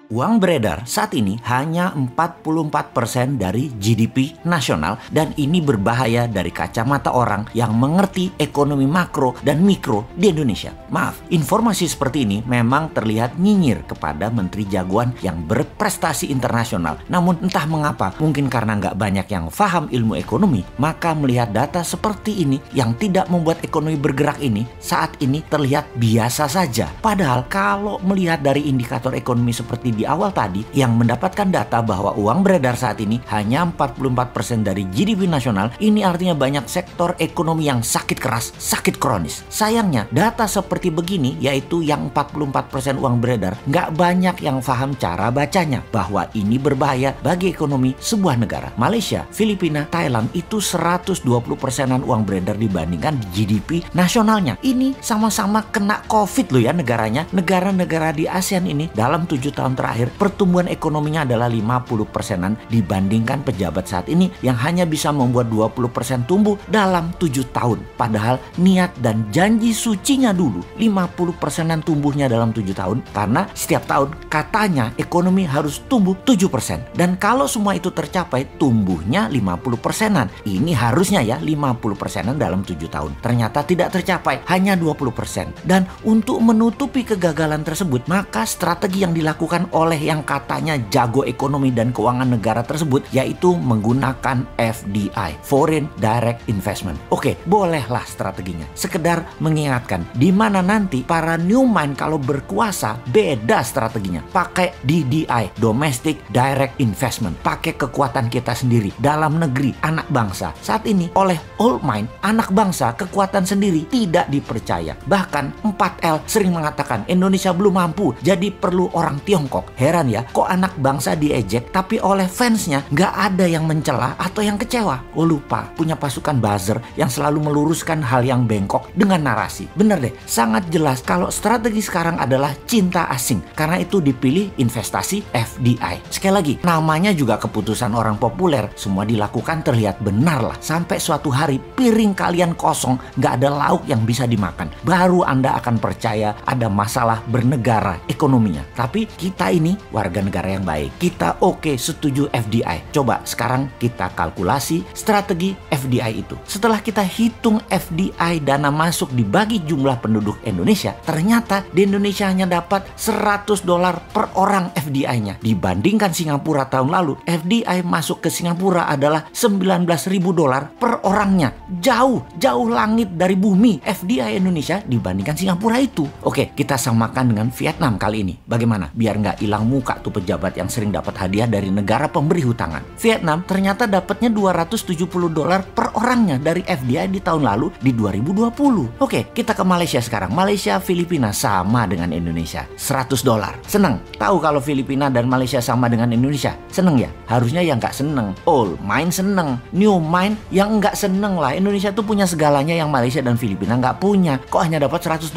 Uang beredar saat ini hanya 44% dari GDP nasional dan ini berbahaya dari kacamata orang yang mengerti ekonomi makro dan mikro di Indonesia. Maaf, informasi seperti ini memang terlihat nyinyir kepada menteri jagoan yang berprestasi internasional. Namun entah mengapa, mungkin karena nggak banyak yang paham ilmu ekonomi, maka melihat data seperti ini yang tidak membuat ekonomi bergerak ini saat ini terlihat biasa saja. Padahal kalau melihat dari indikator ekonomi seperti di awal tadi yang mendapatkan data bahwa uang beredar saat ini hanya 44% dari GDP nasional, ini artinya banyak sektor ekonomi yang sakit keras, sakit kronis. Sayangnya data seperti begini, yaitu yang 44% uang beredar, nggak banyak yang paham cara bacanya bahwa ini berbahaya bagi ekonomi sebuah negara. Malaysia, Filipina, Thailand itu 120%-an uang beredar dibandingkan GDP nasionalnya. Ini sama-sama kena COVID loh ya negaranya. Negara-negara di ASEAN ini dalam 7 tahun terakhir pertumbuhan ekonominya adalah 50%-an dibandingkan pejabat saat ini yang hanya bisa membuat 20% tumbuh dalam 7 tahun. Padahal niat dan janji sucinya dulu 50%-an tumbuhnya dalam 7 tahun karena setiap tahun katanya ekonomi harus tumbuh 7%. Dan kalau semua itu tercapai tumbuhnya 50%-an. Ini harusnya ya 50%-an dalam 7 tahun. Ternyata tidak tercapai, hanya 20%. Dan untuk menutupi kegagalan tersebut, maka strategi yang dilakukan oleh yang katanya jago ekonomi dan keuangan negara tersebut yaitu menggunakan FDI, Foreign Direct Investment. Oke, bolehlah strateginya. Sekedar mengingatkan di mana nanti para new mind kalau berkuasa beda strateginya. Pakai DDI, Domestic Direct Investment. Pakai kekuatan kita sendiri dalam negeri, anak bangsa. Saat ini oleh old mind, anak bangsa, kekuatan sendiri tidak dipercaya. Bahkan 4L sering mengatakan Indonesia belum mampu, jadi perlu orang Tiongkok. Heran ya, kok anak bangsa diejek tapi oleh fansnya nggak ada yang mencela atau yang kecewa. Oh lupa, punya pasukan buzzer yang selalu meluruskan hal yang bengkok dengan narasi. Bener deh, sangat jelas kalau strategi sekarang adalah cinta asing. Karena itu dipilih investasi FDI. Sekali lagi, namanya juga keputusan orang populer. Semua dilakukan terlihat benar lah. Sampai suatu hari piring kalian kosong, nggak ada lauk yang bisa dimakan. Baru Anda akan percaya ada masalah bernegara ekonominya. Tapi kita ini warga negara yang baik. Kita setuju FDI. Coba sekarang kita kalkulasi strategi FDI itu. Setelah kita hitung FDI dana masuk dibagi jumlah penduduk Indonesia, ternyata di Indonesia hanya dapat $100 per orang FDI-nya. Dibandingkan Singapura tahun lalu, FDI masuk ke Singapura adalah $19.000 per orangnya. Jauh langit dari bumi FDI Indonesia dibandingkan Singapura itu. Oke, kita samakan dengan Vietnam kali ini. Bagaimana? Biar nggak hilang muka tuh pejabat yang sering dapat hadiah dari negara pemberi hutangan. Vietnam ternyata dapatnya $270 per orangnya dari FDI di tahun lalu di 2020. Oke, kita ke Malaysia sekarang. Malaysia, Filipina sama dengan Indonesia. $100. Seneng? Tahu kalau Filipina dan Malaysia sama dengan Indonesia? Seneng ya? Harusnya yang nggak seneng. Old mind seneng. New mind yang nggak seneng lah. Indonesia tuh punya segalanya yang Malaysia dan Filipina nggak punya. Kok hanya dapat $100?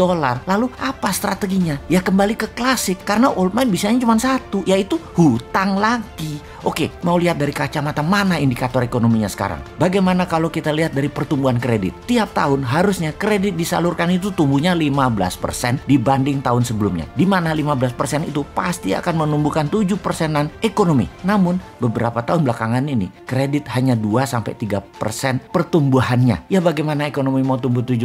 Lalu apa strateginya? Ya kembali ke klasik. Karena old mind bisanya cuma satu, yaitu hutang lagi. Oke, mau lihat dari kacamata mana indikator ekonominya sekarang? Bagaimana kalau kita lihat dari pertumbuhan kredit? Tiap tahun harusnya kredit disalurkan itu tumbuhnya 15% dibanding tahun sebelumnya. Di mana 15% itu pasti akan menumbuhkan 7%-an ekonomi. Namun, beberapa tahun belakangan ini, kredit hanya 2-3% pertumbuhannya. Ya bagaimana ekonomi mau tumbuh 7%?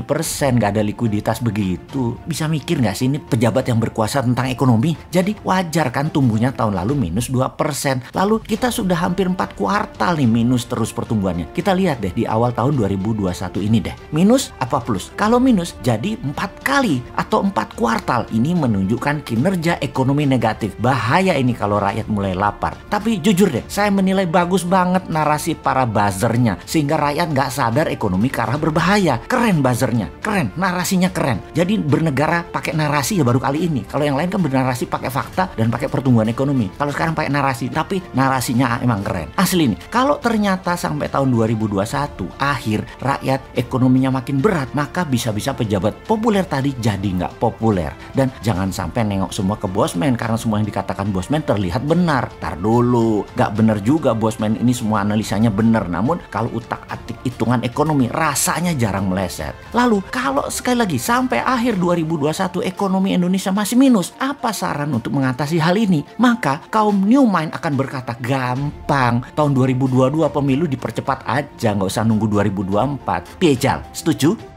Nggak ada likuiditas begitu. Bisa mikir nggak sih ini pejabat yang berkuasa tentang ekonomi? Jadi wajar kan tumbuhnya tahun lalu minus 2%. Lalu kita sudah hampir 4 kuartal nih minus terus pertumbuhannya. Kita lihat deh di awal tahun 2021 ini deh. Minus apa plus? Kalau minus jadi 4 kali atau 4 kuartal. Ini menunjukkan kinerja ekonomi negatif. Bahaya ini kalau rakyat mulai lapar. Tapi jujur deh, saya menilai bagus banget narasi para buzzernya. Sehingga rakyat nggak sadar ekonomi ke arah berbahaya. Keren buzzernya, keren. Narasinya keren. Jadi bernegara pakai narasi ya baru kali ini. Kalau yang lain kan bernarasi pakai fakta dan pakai pertumbuhan ekonomi. Kalau sekarang pakai narasi, tapi narasinya emang keren. Asli nih, kalau ternyata sampai tahun 2021 akhir rakyat ekonominya makin berat, maka bisa-bisa pejabat populer tadi jadi nggak populer. Dan jangan sampai nengok semua ke bosman karena semua yang dikatakan bosman terlihat benar. Tar dulu, nggak benar juga bosman ini semua analisanya benar. Namun kalau utak-atik hitungan ekonomi rasanya jarang meleset. Lalu kalau sekali lagi sampai akhir 2021 ekonomi Indonesia masih minus, apa saran untuk mengatasi mengantisipasi hal ini, maka kaum New Mind akan berkata, gampang, tahun 2022 pemilu dipercepat aja, nggak usah nunggu 2024. Piejal, setuju?